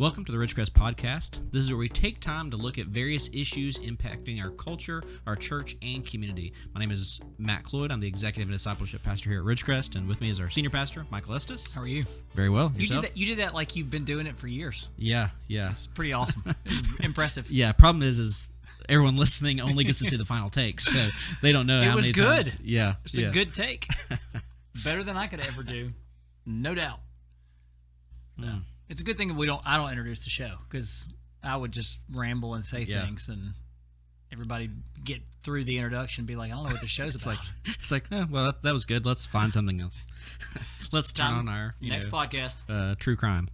Welcome to the Ridgecrest podcast. This is where we take time to look at various issues impacting our culture, our church, and community. My name is Matt Cloyd. I'm the Executive and Discipleship Pastor here at Ridgecrest, and with me is our Senior Pastor, Michael Estes. How are you? Very well. Yourself? You did that like you've been doing it for years. Yeah. It's pretty awesome. It's impressive. Yeah, problem is everyone listening only gets to see the final takes, so they don't know how many times. It was good. Yeah. It's a good take. Better than I could ever do. No doubt. So. It's a good thing I don't introduce the show, because I would just ramble and say things, and everybody get through the introduction and be like, I don't know what the show's about. It's like, oh, well, that was good. Let's find something else. Let's turn on our next podcast. True crime.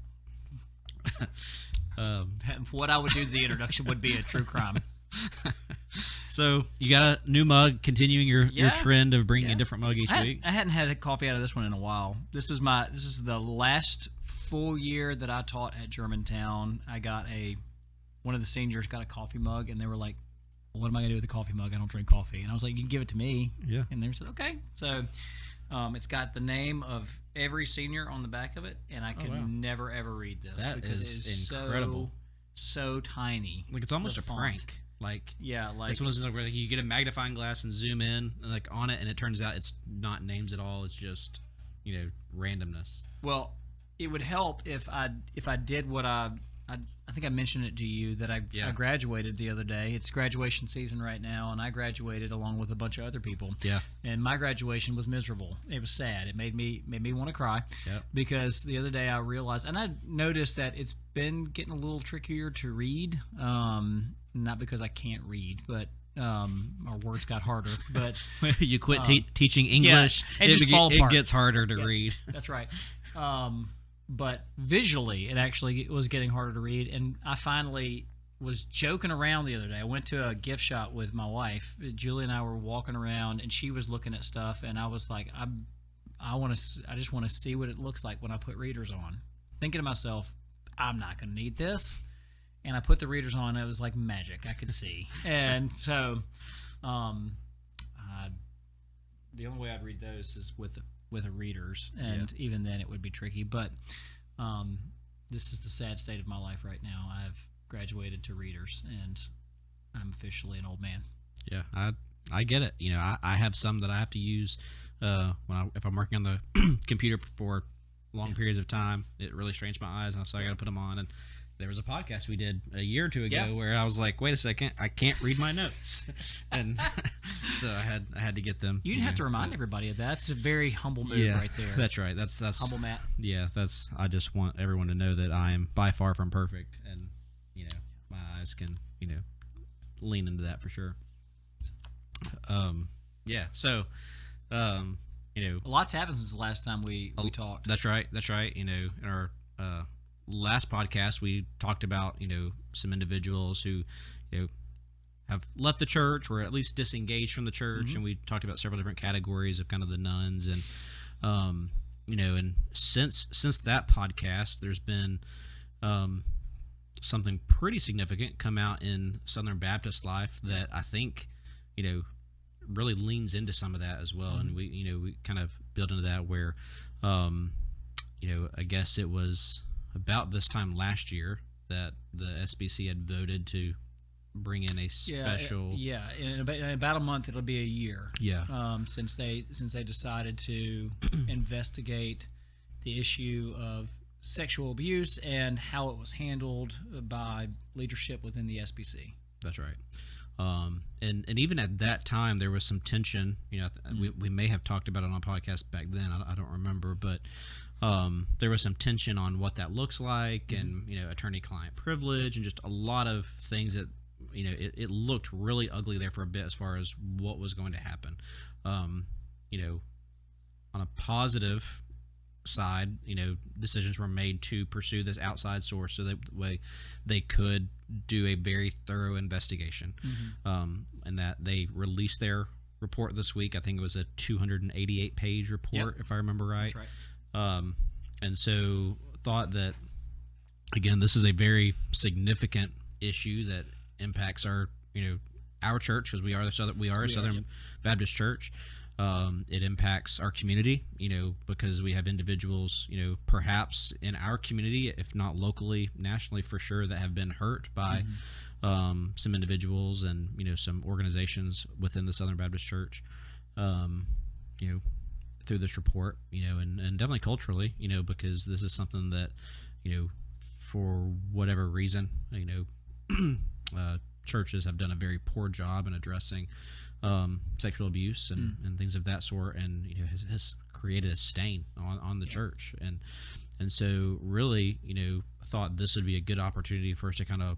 What I would do to the introduction would be a true crime. So you got a new mug, continuing your trend of bringing a different mug each week. I hadn't had a coffee out of this one in a while. This is the last full year that I taught at Germantown. One of the seniors got a coffee mug, and they were like, what am I going to do with the coffee mug? I don't drink coffee. And I was like, you can give it to me. Yeah. And they said, okay. So it's got the name of every senior on the back of it, and I can never, ever read this. That because is it is incredible. So tiny. Like, it's almost a prank. It's one of those where you get a magnifying glass and zoom in on it, and it turns out it's not names at all. It's just randomness. Well, it would help if I did what I think I mentioned it to you that I graduated the other day. It's graduation season right now, and I graduated along with a bunch of other people. Yeah. And my graduation was miserable. It was sad. It made me want to cry. Yep. Because the other day I realized, and I noticed that it's been getting a little trickier to read. Not because I can't read, but our words got harder. But you quit teaching English. Yeah, it gets harder to read. That's right. But visually, it was getting harder to read, and I finally was joking around the other day. I went to a gift shop with my wife. Julie and I were walking around, and she was looking at stuff, and I was like, I just want to see what it looks like when I put readers on. Thinking to myself, I'm not going to need this. And I put the readers on, and it was like magic. I could see. And so the only way I'd read those is with the readers, and even then it would be tricky. But this is the sad state of my life right now. I've graduated to readers, and I'm officially an old man. Yeah, I get it. I have some that I have to use if I'm working on the computer for long periods of time. It really strains my eyes, and so I got to put them on. And there was a podcast we did a year or two ago where I was like, wait a second, I can't read my notes. And so I had to get them. You didn't have to remind everybody of that. It's a very humble move right there. That's right. That's humble Matt. Yeah, I just want everyone to know that I am by far from perfect, and my eyes can lean into that for sure. So a lot's happened since the last time we talked. That's right. In our last podcast, we talked about some individuals who have left the church or at least disengaged from the church, and we talked about several different categories of kind of the nuns, and and since that podcast, there's been something pretty significant come out in Southern Baptist life that I think really leans into some of that as well, and we kind of build into that where I guess it was about this time last year that the SBC had voted to bring in a special. In about a month it'll be a year. Since they decided to investigate the issue of sexual abuse and how it was handled by leadership within the SBC. That's right. And even at that time there was some tension. We may have talked about it on a podcast back then. I don't remember, but there was some tension on what that looks like, and attorney-client privilege, and just a lot of things that it looked really ugly there for a bit as far as what was going to happen. On a positive side, decisions were made to pursue this outside source so that they could do a very thorough investigation, and that they released their report this week. I think it was a 288-page report, if I remember right. That's right. And so thought that, again, this is a very significant issue that impacts our church, because we are a Southern Baptist church. It impacts our community, because we have individuals, perhaps in our community, if not locally, nationally for sure, that have been hurt by some individuals and, some organizations within the Southern Baptist Church, through this report, and definitely culturally, because this is something that, for whatever reason, churches have done a very poor job in addressing sexual abuse and things of that sort, and has created a stain on the church, and so really, thought this would be a good opportunity for us to kind of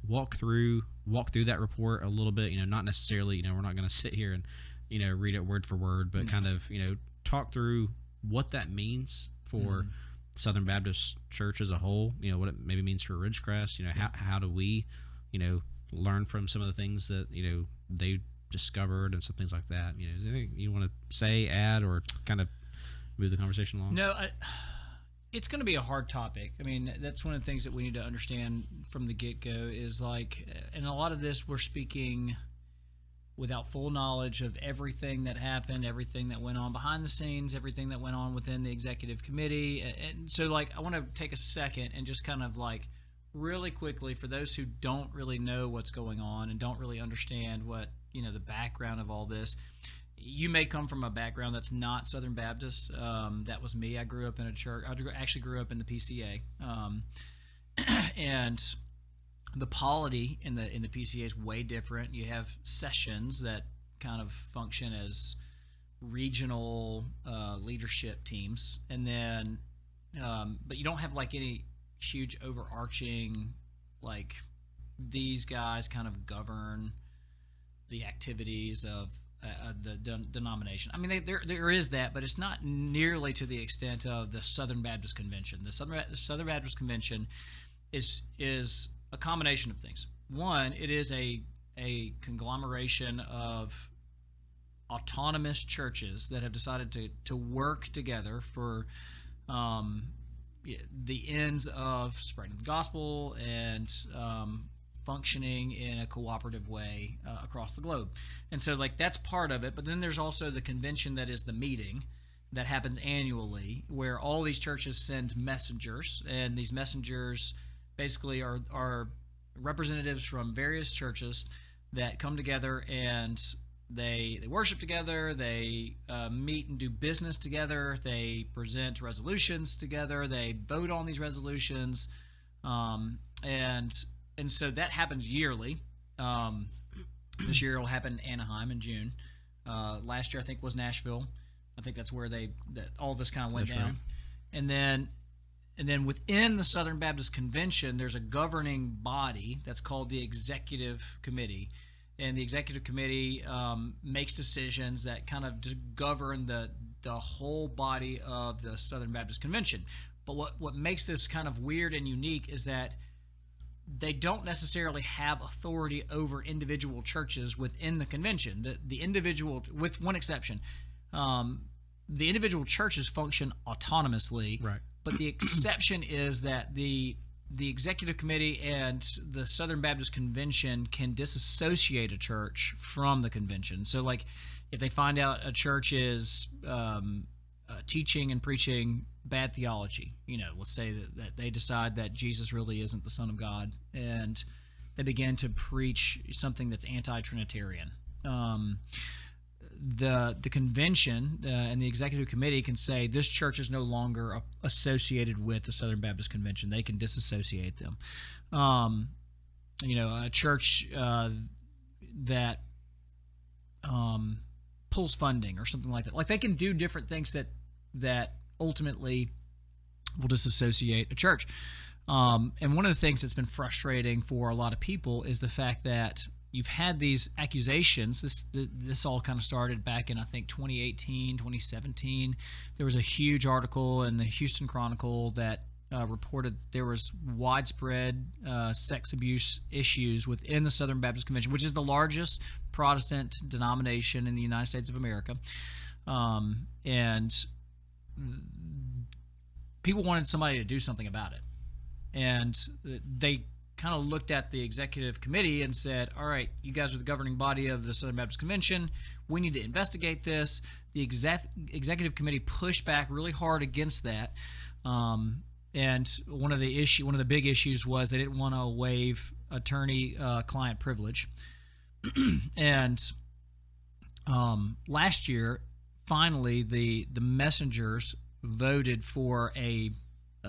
walk through that report a little bit. Not necessarily, we're not going to sit here and read it word for word, but kind of talk through what that means for Southern Baptist Church as a whole. What it maybe means for Ridgecrest. How do we learn from some of the things that they discovered and some things like that. Is there anything you want to say, add, or kind of move the conversation along? No, it's going to be a hard topic. I mean, that's one of the things that we need to understand from the get-go is and a lot of this we're speaking without full knowledge of everything that happened, everything that went on behind the scenes, everything that went on within the executive committee. And so I want to take a second and just kind of really quickly, for those who don't really know what's going on and don't really understand what, the background of all this. You may come from a background that's not Southern Baptist. That was me. I grew up in a church. I actually grew up in the PCA. And the polity in the PCA is way different. You have sessions that kind of function as regional leadership teams. And then, but you don't have any huge overarching, these guys kind of govern the activities of the denomination. I mean, there is that, but it's not nearly to the extent of the Southern Baptist Convention. The Southern Baptist Convention is a combination of things. One, it is a conglomeration of autonomous churches that have decided to work together for the ends of spreading the gospel and functioning in a cooperative way across the globe. And so that's part of it, but then there's also the convention that is the meeting that happens annually, where all these churches send messengers, and these messengers basically are representatives from various churches that come together and they worship together, they meet and do business together, they present resolutions together, they vote on these resolutions, and so that happens yearly. This year it'll happen in Anaheim in June. Last year I think was Nashville. I think that's where that all this kind of went down. Right. And then within the Southern Baptist Convention, there's a governing body that's called the Executive Committee. And the Executive Committee makes decisions that kind of govern the whole body of the Southern Baptist Convention. But what makes this kind of weird and unique is that they don't necessarily have authority over individual churches within the convention. The individual, with one exception, the individual churches function autonomously. Right. But the exception is that the executive committee and the Southern Baptist Convention can disassociate a church from the convention. So, if they find out a church is teaching and preaching bad theology, let's say that they decide that Jesus really isn't the Son of God, and they begin to preach something that's anti-Trinitarian. The convention and the executive committee can say this church is no longer associated with the Southern Baptist Convention. They can disassociate them. A church that pulls funding or something like that. They can do different things that ultimately will disassociate a church. And one of the things that's been frustrating for a lot of people is the fact that you've had these accusations. This all kind of started back in, I think, 2018, 2017. There was a huge article in the Houston Chronicle that reported there was widespread sex abuse issues within the Southern Baptist Convention, which is the largest Protestant denomination in the United States of America. And people wanted somebody to do something about it. And they kind of looked at the executive committee and said, all right, you guys are the governing body of the Southern Baptist Convention. We need to investigate this. The executive committee pushed back really hard against that. And one of the big issues was they didn't want to waive attorney-client privilege. And last year, finally, the messengers voted for a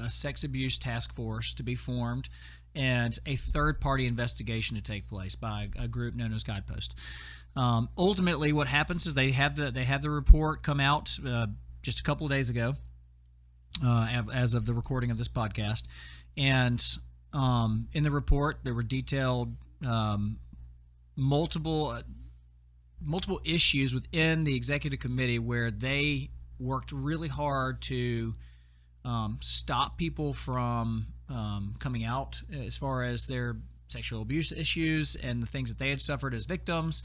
sex abuse task force to be formed and a third-party investigation to take place by a group known as Guidepost. Ultimately, what happens is they have the report come out just a couple of days ago, as of the recording of this podcast, and in the report there were detailed multiple issues within the executive committee where they worked really hard to stop people from coming out as far as their sexual abuse issues and the things that they had suffered as victims.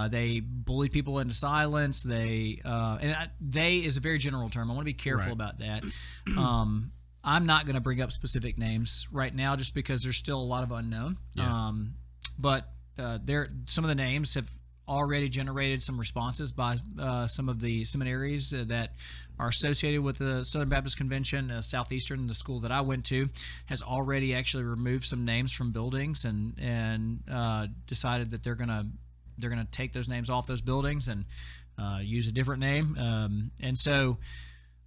They bullied people into silence. They is a very general term. I want to be careful about that. I'm not going to bring up specific names right now just because there's still a lot of unknown. Yeah. But some of the names have already generated some responses by some of the seminaries that are associated with the Southern Baptist Convention. Southeastern, the school that I went to, has already actually removed some names from buildings and decided that they're gonna take those names off those buildings and use a different name. And so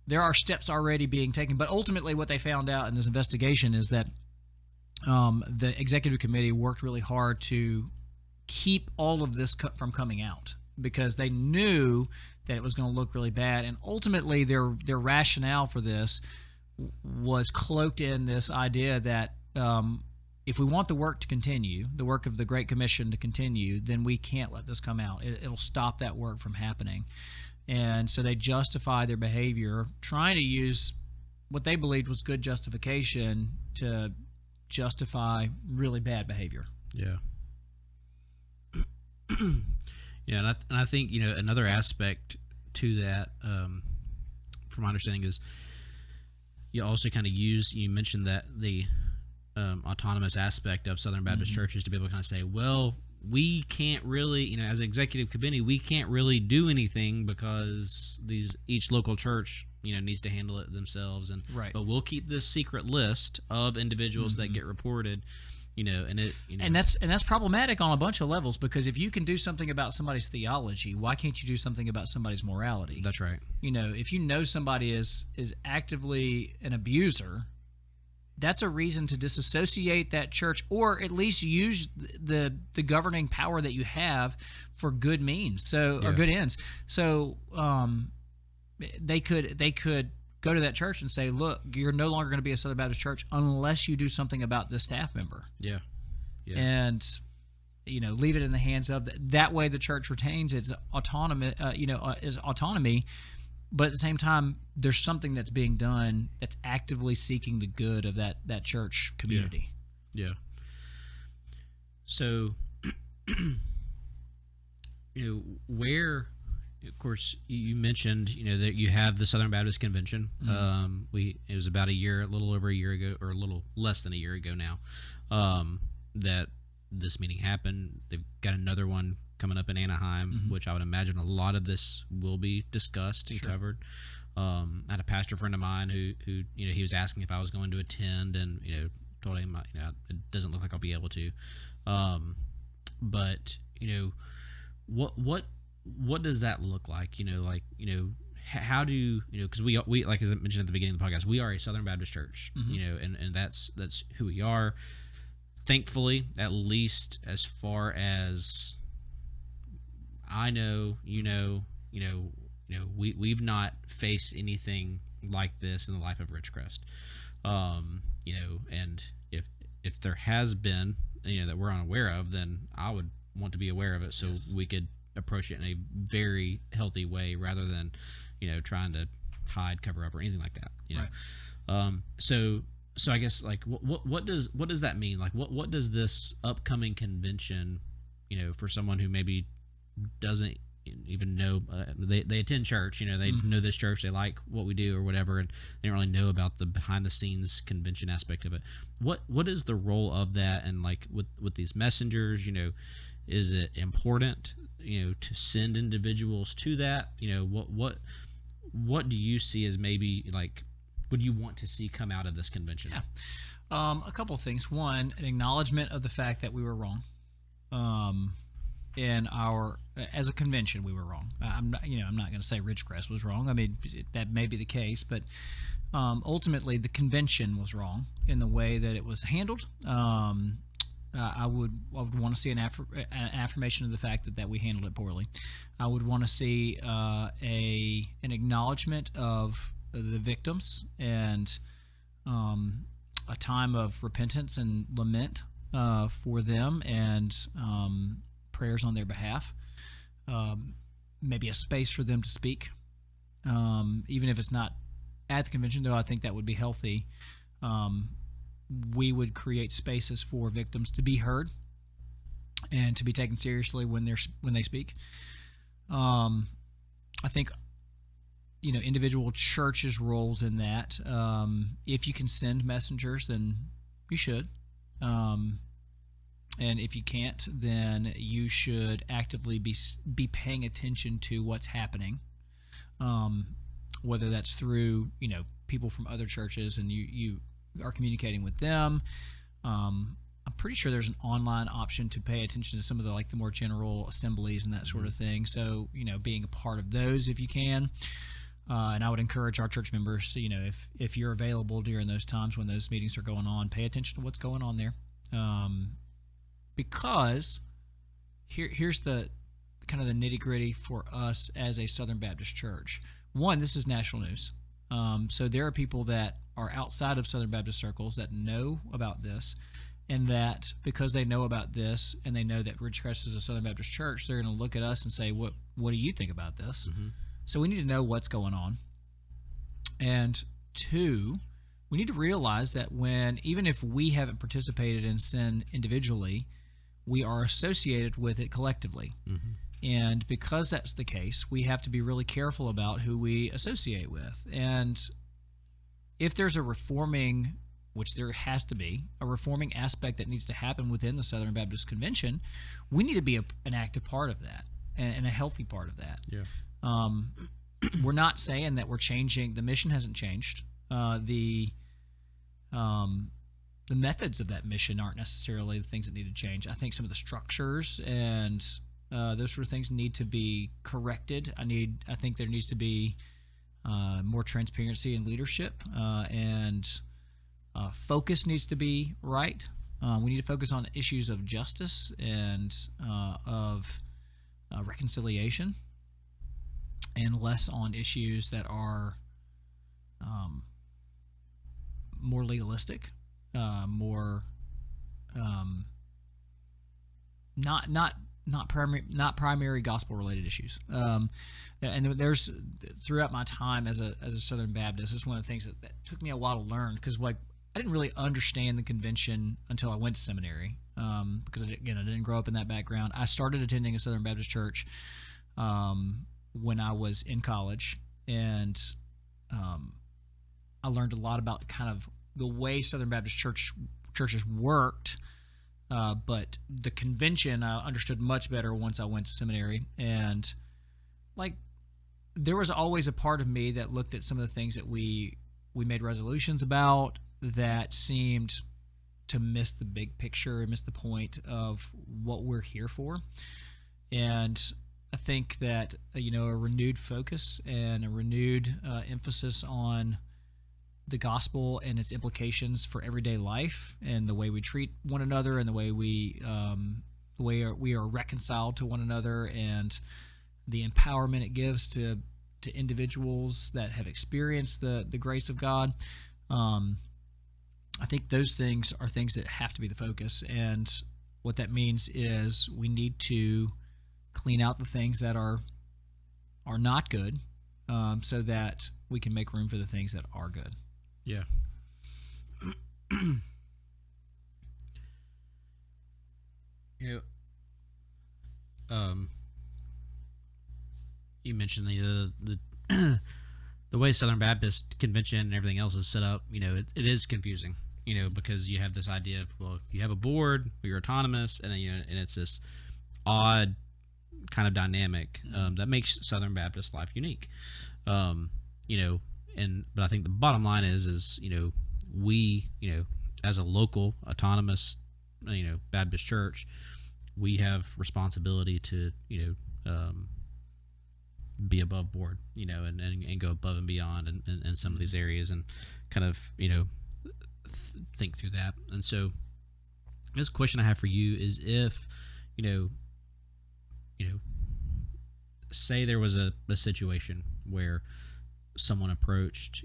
there are steps already being taken. But ultimately, what they found out in this investigation is that the executive committee worked really hard to keep all of this from coming out because they knew that it was going to look really bad. And ultimately, their rationale for this was cloaked in this idea that if we want the work to continue, the work of the Great Commission to continue, then we can't let this come out. It'll stop that work from happening. And so they justify their behavior, trying to use what they believed was good justification to justify really bad behavior. Yeah. Yeah, and I think another aspect to that, from my understanding, is you also kind of you mentioned that the autonomous aspect of Southern Baptist churches to be able to kind of say, well, we can't really, as an executive committee, we can't really do anything because each local church, needs to handle it themselves, and but we'll keep this secret list of individuals that get reported. And that's problematic on a bunch of levels because if you can do something about somebody's theology, why can't you do something about somebody's morality? That's right. If you know somebody is actively an abuser, that's a reason to disassociate that church or at least use the governing power that you have for good means, or good ends. So they could go to that church and say, look, you're no longer going to be a Southern Baptist church unless you do something about this staff member. Yeah. And, leave it in the hands of that way the church retains its autonomy, but at the same time, there's something that's being done that's actively seeking the good of that church community. Yeah. So, where... Of course, you mentioned that you have the Southern Baptist Convention. It was about a little over a year ago, or a little less than a year ago now, that this meeting happened. They've got another one coming up in Anaheim, which I would imagine a lot of this will be discussed and covered. I had a pastor friend of mine who he was asking if I was going to attend, and told him it doesn't look like I'll be able to. But what does that look like? How do because we like as I mentioned at the beginning of the podcast, we are a Southern Baptist church, and that's who we are. Thankfully, at least as far as I know, we've not faced anything like this in the life of Ridgecrest. And if there has been that we're unaware of, then I would want to be aware of it so we could approach it in a very healthy way rather than trying to hide, cover up, or anything like that. So I guess what does that mean? Like what does this upcoming convention for someone who maybe doesn't even know they attend church. They know this church, they like what we do or whatever, and they don't really know about the behind the scenes convention aspect of it. What is the role of that? And like with these messengers, is it important to send individuals to that? What do you see as maybe like what do you want to see come out of this convention? Yeah. A couple of things. One, an acknowledgement of the fact that we were wrong. As a convention, we were wrong. I'm not going to say Ridgecrest was wrong. I mean, that may be the case, but ultimately, the convention was wrong in the way that it was handled. I would want to see an affirmation of the fact that we handled it poorly. I would want to see an acknowledgement of the victims and a time of repentance and lament for them and prayers on their behalf. Maybe a space for them to speak, even if it's not at the convention, though I think that would be healthy. We would create spaces for victims to be heard and to be taken seriously when they speak. I think individual churches' roles in that. If you can send messengers, then you should. And if you can't, then you should actively be paying attention to what's happening. Whether that's through people from other churches and you are communicating with them. I'm pretty sure there's an online option to pay attention to some of the more general assemblies and that sort of thing. So being a part of those if you can. And I would encourage our church members, if you're available during those times when those meetings are going on, pay attention to what's going on there. Because here's the kind of the nitty-gritty for us as a Southern Baptist church. One, this is national news. So there are people that are outside of Southern Baptist circles that know about this, and that because they know about this and they know that Ridgecrest is a Southern Baptist church, they're going to look at us and say, what do you think about this? Mm-hmm. So we need to know what's going on. And two, we need to realize that even if we haven't participated in sin individually, we are associated with it collectively. Mm-hmm. And because that's the case, we have to be really careful about who we associate with. And if there's a reforming, which there has to be, a reforming aspect that needs to happen within the Southern Baptist Convention, we need to be an active part of that and a healthy part of that. Yeah. We're not saying that we're changing. The mission hasn't changed. The methods of that mission aren't necessarily the things that need to change. I think some of the structures and those sort of things need to be corrected. I think there needs to be more transparency in leadership, and focus needs to be right. We need to focus on issues of justice and of reconciliation, and less on issues that are more legalistic, more not primary gospel related issues. And there's throughout my time as a Southern Baptist, this is one of the things that took me a while to learn, because I didn't really understand the convention until I went to seminary, because I didn't grow up in that background. I started attending a Southern Baptist church when I was in college, and I learned a lot about kind of the way Southern Baptist churches worked. But the convention I understood much better once I went to seminary, and there was always a part of me that looked at some of the things that we made resolutions about that seemed to miss the big picture and miss the point of what we're here for. And I think that a renewed focus and a renewed emphasis on the gospel and its implications for everyday life and the way we treat one another and the way we are reconciled to one another, and the empowerment it gives to individuals that have experienced the grace of God. I think those things are things that have to be the focus, and what that means is we need to clean out the things that are not good, so that we can make room for the things that are good. Yeah. you mentioned the way Southern Baptist Convention and everything else is set up. It is confusing. Because you have this idea of, well, you have a board, you're autonomous, and and it's this odd kind of dynamic that makes Southern Baptist life unique. But I think the bottom line is we as a local autonomous Baptist church, we have responsibility to be above board, and go above and beyond in some of these areas, and kind of think through that. And so this question I have for you is, if say there was a situation where someone approached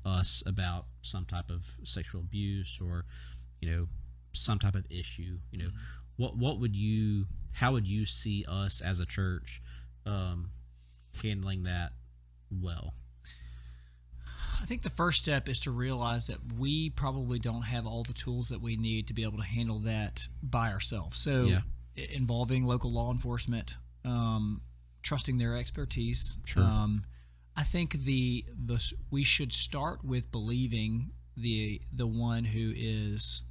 us about some type of sexual abuse, or some type of issue, how would you see us as a church handling that well? I think the first step is to realize that we probably don't have all the tools that we need to be able to handle that by ourselves. So involving local law enforcement, trusting their expertise. Sure. I think we should start with believing the one who is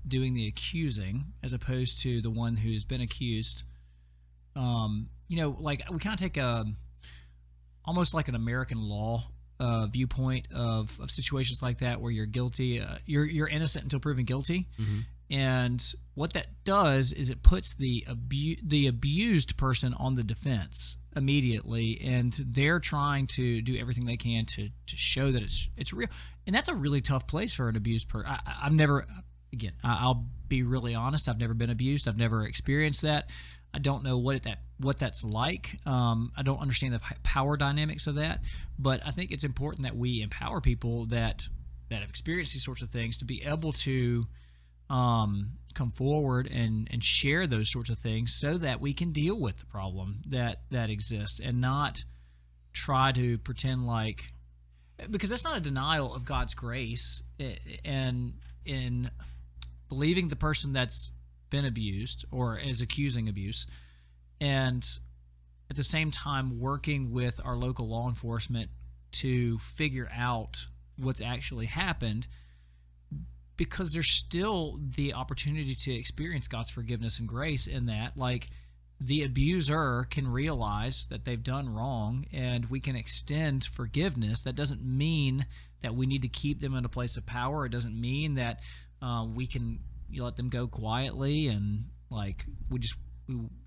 doing the accusing, as opposed to the one who's been accused. Like we kind of take almost like an American law viewpoint of situations like that, where you're guilty, you're innocent until proven guilty. Mm-hmm. And what that does is it puts the abused person on the defense immediately, and they're trying to do everything they can to show that it's real. And that's a really tough place for an abused person. I've never, again, I'll be really honest, I've never been abused. I've never experienced that. I don't know what that's like. I don't understand the power dynamics of that. But I think it's important that we empower people that have experienced these sorts of things to be able to come forward and share those sorts of things, so that we can deal with the problem that exists, and not try to pretend like, because that's not a denial of God's grace, and in believing the person that's been abused or is accusing abuse, and at the same time working with our local law enforcement to figure out what's actually happened, because there's still the opportunity to experience God's forgiveness and grace in that. Like, the abuser can realize that they've done wrong, and we can extend forgiveness. That doesn't mean that we need to keep them in a place of power. It doesn't mean that we can let them go quietly and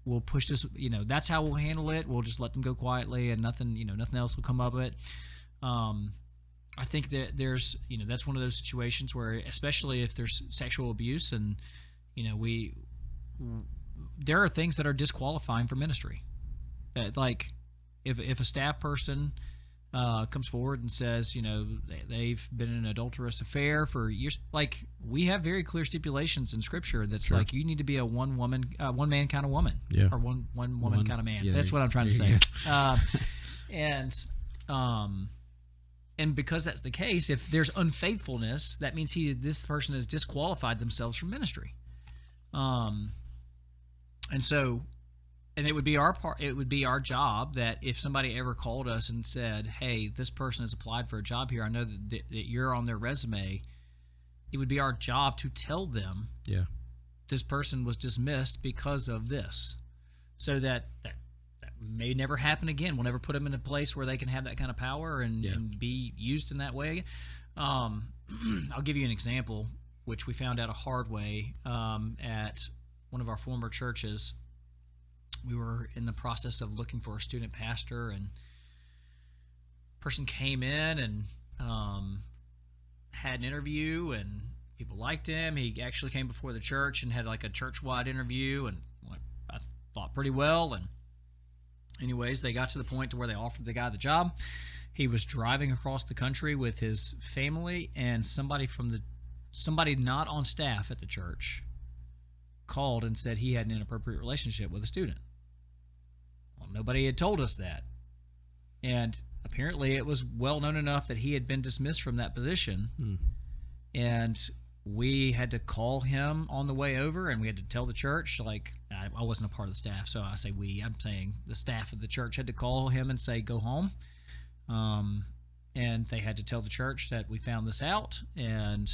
we'll push this. That's how we'll handle it. We'll just let them go quietly, and nothing else will come of it. I think that there's, that's one of those situations where, especially if there's sexual abuse, and there are things that are disqualifying for ministry. That, like, if a staff person comes forward and says, they've been in an adulterous affair for years, like, we have very clear stipulations in Scripture that's like, you need to be a one man kind of woman, or one woman kind of man. Yeah, that's what I'm trying to say. And because that's the case, if there's unfaithfulness, that means this person has disqualified themselves from ministry. And it would be our job, that if somebody ever called us and said, "Hey, this person has applied for a job here. I know that you're on their resume," it would be our job to tell them, this person was dismissed because of this, so that may never happen again. We'll never put them in a place where they can have that kind of power and be used in that way. I'll give you an example, which we found out a hard way at one of our former churches. We were in the process of looking for a student pastor, and a person came in and had an interview, and people liked him. He actually came before the church and had like a church-wide interview, and I thought pretty well. And anyways, they got to the point to where they offered the guy the job. He was driving across the country with his family, and somebody not on staff at the church called and said he had an inappropriate relationship with a student. Well, nobody had told us that. And apparently it was well known enough that he had been dismissed from that position. And we had to call him on the way over, and we had to tell the church, like, I wasn't a part of the staff, so I say we. I'm saying the staff of the church had to call him and say, go home. And they had to tell the church that we found this out, and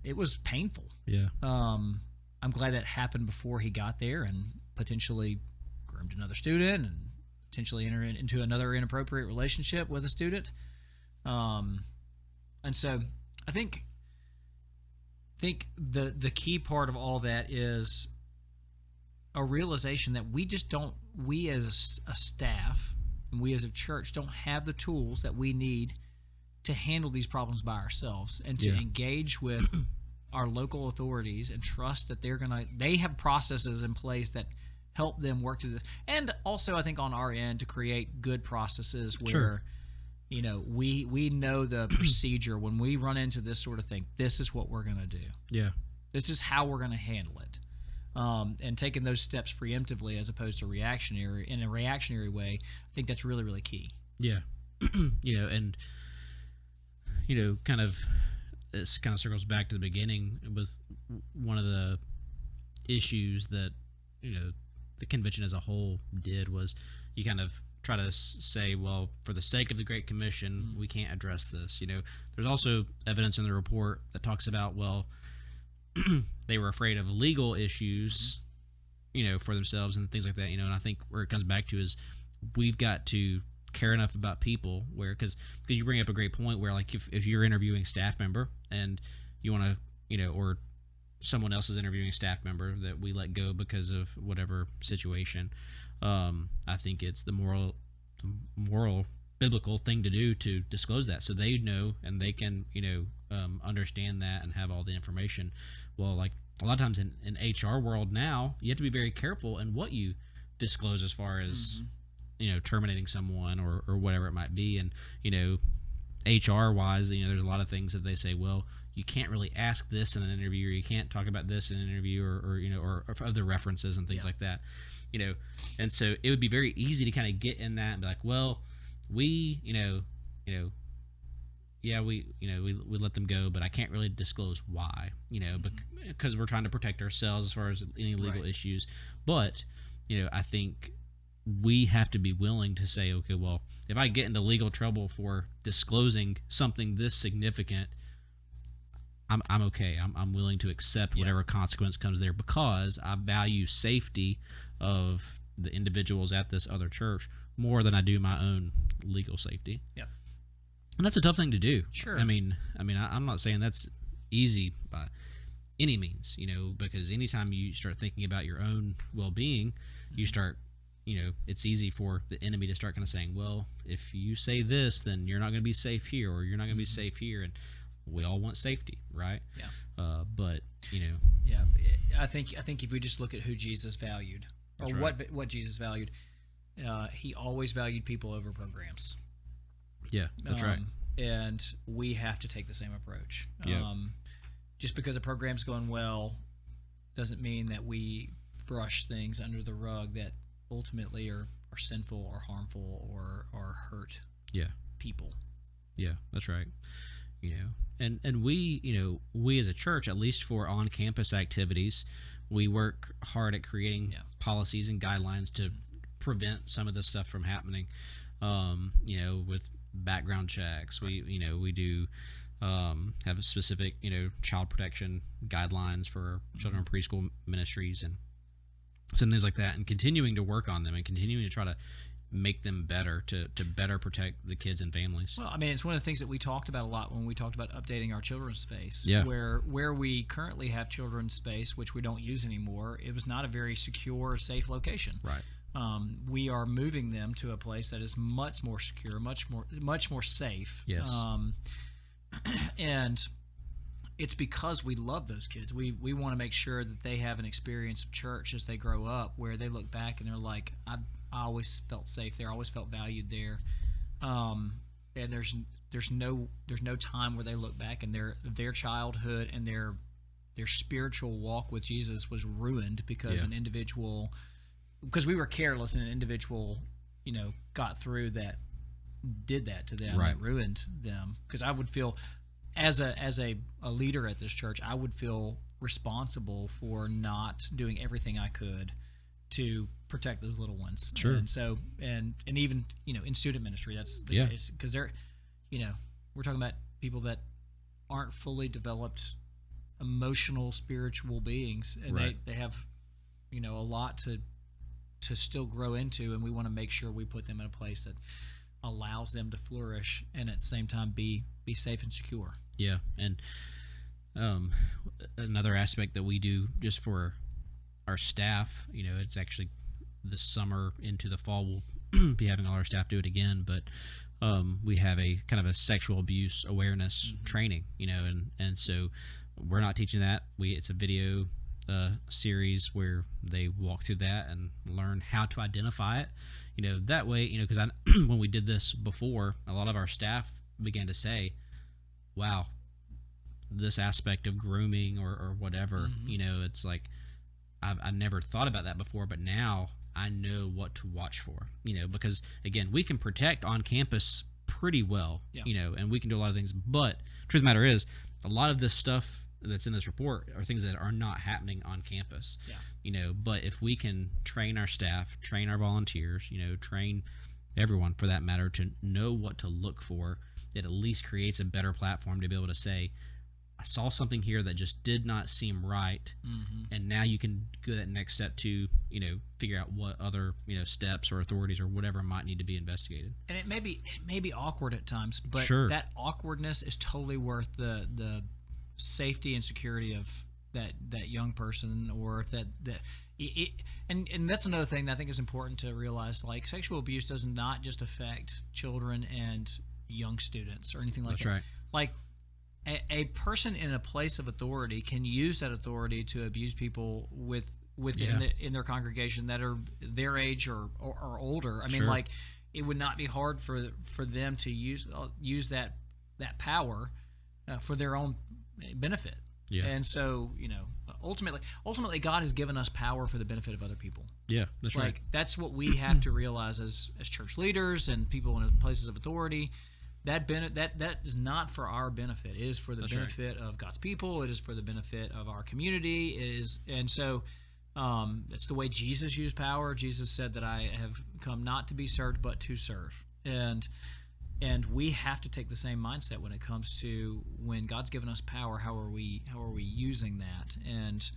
it was painful. Yeah. I'm glad that happened before he got there and potentially groomed another student and potentially entered into another inappropriate relationship with a student. And so I think the key part of all that is a realization that we as a staff and we as a church don't have the tools that we need to handle these problems by ourselves, and to engage with our local authorities and trust that they have processes in place that help them work through this. And also, I think on our end, to create good processes where, we know the procedure. When we run into this sort of thing, this is what we're going to do. Yeah. This is how we're going to handle it. And taking those steps preemptively as opposed to in a reactionary way, I think that's really, really key. Yeah. And this kind of circles back to the beginning with one of the issues that, the convention as a whole did was you kind of try to say, well, for the sake of the Great Commission, we can't address this. There's also evidence in the report that talks about, well, they were afraid of legal issues, for themselves and things like that, and I think where it comes back to is we've got to care enough about people where, because you bring up a great point where, like, if you're interviewing a staff member and you want to, or someone else is interviewing a staff member that we let go because of whatever situation, I think it's the moral biblical thing to do to disclose that so they know and they can understand that and have all the information. Well, like a lot of times in HR world now, you have to be very careful in what you disclose as far as terminating someone or whatever it might be. And HR wise, there's a lot of things that they say, well, you can't really ask this in an interview, or you can't talk about this in an interview, or other references and things like that. And so it would be very easy to kind of get in that and be like, well, we let them go, but I can't really disclose why, because we're trying to protect ourselves as far as any legal issues. But, I think we have to be willing to say, okay, well, if I get into legal trouble for disclosing something this significant, I'm okay. I'm willing to accept whatever consequence comes there because I value safety of the individuals at this other church more than I do my own legal safety. Yeah. And that's a tough thing to do. Sure. I'm not saying that's easy by any means, because anytime you start thinking about your own well-being, you start, it's easy for the enemy to start kind of saying, well, if you say this, then you're not going to be safe here, or you're not going to be safe here. And we all want safety, right? Yeah. But, Yeah. I think if we just look at who Jesus valued, or what Jesus valued, he always valued people over programs. Yeah, that's right. And we have to take the same approach. Yeah. Just because a program's going well doesn't mean that we brush things under the rug that ultimately are sinful or harmful or hurt people. Yeah, that's right. And we as a church, at least for on-campus activities, we work hard at creating policies and guidelines to prevent some of this stuff from happening. With background checks, we do have a specific child protection guidelines for children in preschool ministries and some things like that, and continuing to work on them and continuing to try to make them better to better protect the kids and families. Well, it's one of the things that we talked about a lot when we talked about updating our children's space. Yeah. Where we currently have children's space, which we don't use anymore, it was not a very secure or safe location. Right. We are moving them to a place that is much more secure, much more safe. Yes. And it's because we love those kids. We want to make sure that they have an experience of church as they grow up, where they look back and they're like, I always felt safe there. I always felt valued there. And there's no time where they look back and their childhood and their spiritual walk with Jesus was ruined because an individual, because we were careless and an individual, got through that, did that to them, right. that ruined them. Because I would feel as a leader at this church, I would feel responsible for not doing everything I could to protect those little ones. Sure. And so, and even, in student ministry, that's the case, because they're, we're talking about people that aren't fully developed emotional, spiritual beings, and right. they have, a lot to still grow into, and we want to make sure we put them in a place that allows them to flourish and at the same time be safe and secure. Yeah. And another aspect that we do just for our staff, it's actually this summer into the fall we'll be having all our staff do it again, but we have a kind of a sexual abuse awareness training, and so we're not teaching that. It's a video series where they walk through that and learn how to identify it. That way, because when we did this before, a lot of our staff began to say, wow, this aspect of grooming or whatever, it's like, I never thought about that before, but now I know what to watch for, because again, we can protect on campus pretty well, and we can do a lot of things, but truth of the matter is, a lot of this stuff that's in this report are things that are not happening on campus. But if we can train our staff, train our volunteers, train everyone for that matter to know what to look for, it at least creates a better platform to be able to say, I saw something here that just did not seem right, and now you can go that next step to, figure out what other, steps or authorities or whatever might need to be investigated. And it may be awkward at times, but that awkwardness is totally worth the safety and security of that young person, or and that's another thing that I think is important to realize. Like, sexual abuse does not just affect children and young students or anything like that. That's right. Like, a person in a place of authority can use that authority to abuse people in their congregation that are their age or older. I mean, like, it would not be hard for them to use that power for their own benefit. Yeah. And so, ultimately God has given us power for the benefit of other people. Yeah, that's right. Like, that's what we have to realize as church leaders and people in places of authority. That is not for our benefit. It is for the benefit of God's people. It is for the benefit of our community. So that's the way Jesus used power. Jesus said that I have come not to be served, but to serve. And we have to take the same mindset when it comes to when God's given us power. How are we using that? And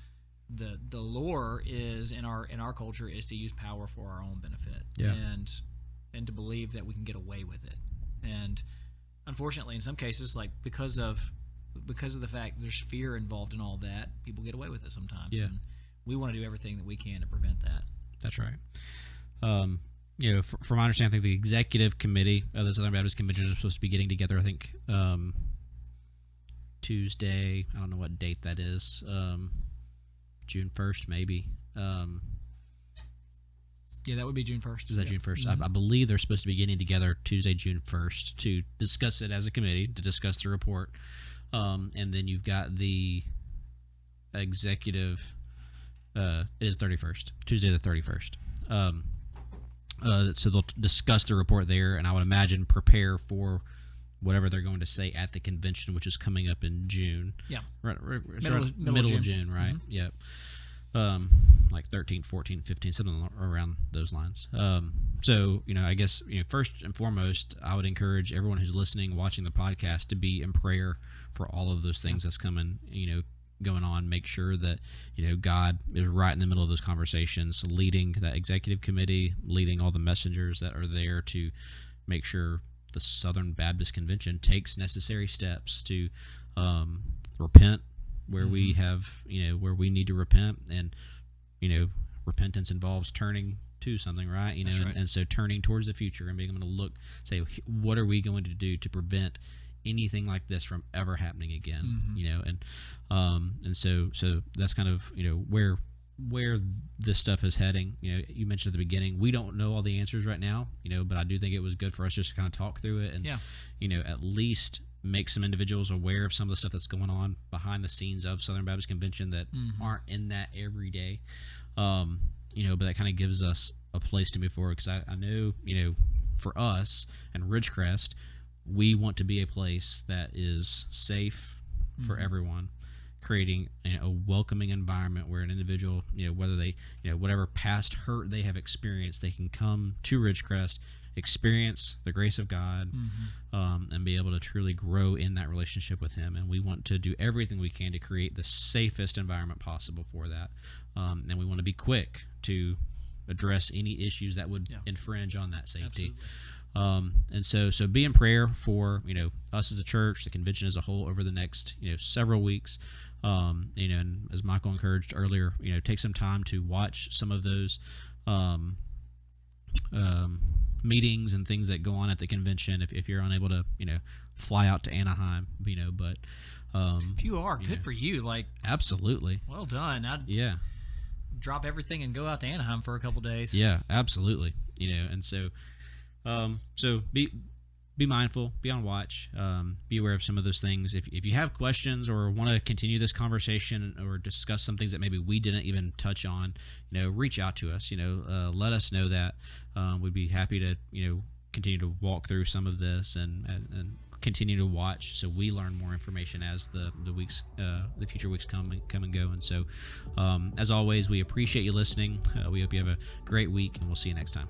the lure is in our culture is to use power for our own benefit. Yeah. And to believe that we can get away with it. And unfortunately, in some cases, like because of the fact there's fear involved in all that, people get away with it sometimes. Yeah. And we want to do everything that we can to prevent that. That's right. From my understanding, I think the executive committee of the Southern Baptist Convention is supposed to be getting together, I think, Tuesday. I don't know what date that is. June 1st, maybe. Yeah, that would be June 1st. Is that June 1st? I believe they're supposed to be getting together Tuesday, June 1st to discuss it as a committee, to discuss the report. And then you've got the executive, it is 31st, Tuesday the 31st. So they'll discuss the report there, and I would imagine prepare for whatever they're going to say at the convention, which is coming up in June. Yeah. Middle of June, right? Mm-hmm. Yep. Like 13, 14, 15, something around those lines. So, I guess, first and foremost, I would encourage everyone who's listening, watching the podcast to be in prayer for all of those things that's coming, going on. Make sure that, God is right in the middle of those conversations, leading that executive committee, leading all the messengers that are there to make sure the Southern Baptist Convention takes necessary steps to repent where we have, where we need to repent. And, repentance involves turning to something, right? Right. And so turning towards the future and being able to say, what are we going to do to prevent anything like this from ever happening again? And so that's kind of, where this stuff is heading. You mentioned at the beginning, we don't know all the answers right now, but I do think it was good for us just to kind of talk through it and, at least make some individuals aware of some of the stuff that's going on behind the scenes of Southern Baptist Convention that aren't in that every day. But that kind of gives us a place to move forward, because I know, for us and Ridgecrest, we want to be a place that is safe for everyone, creating a welcoming environment where an individual, whether they, whatever past hurt they have experienced, they can come to Ridgecrest, experience the grace of God, and be able to truly grow in that relationship with Him. And we want to do everything we can to create the safest environment possible for that. And we want to be quick to address any issues that would infringe on that safety. And so be in prayer for us as a church, the convention as a whole, over the next several weeks. And as Michael encouraged earlier, take some time to watch some of those meetings and things that go on at the convention if you're unable to fly out to Anaheim, but if you are, good for you. Like, absolutely, well done. I'd drop everything and go out to Anaheim for a couple days. Yeah, absolutely. And so be mindful, be on watch, be aware of some of those things. If you have questions or want to continue this conversation or discuss some things that maybe we didn't even touch on, reach out to us. Let us know that. We'd be happy to continue to walk through some of this and continue to watch, so we learn more information as the future weeks come and go. And so, as always, we appreciate you listening. We hope you have a great week, and we'll see you next time.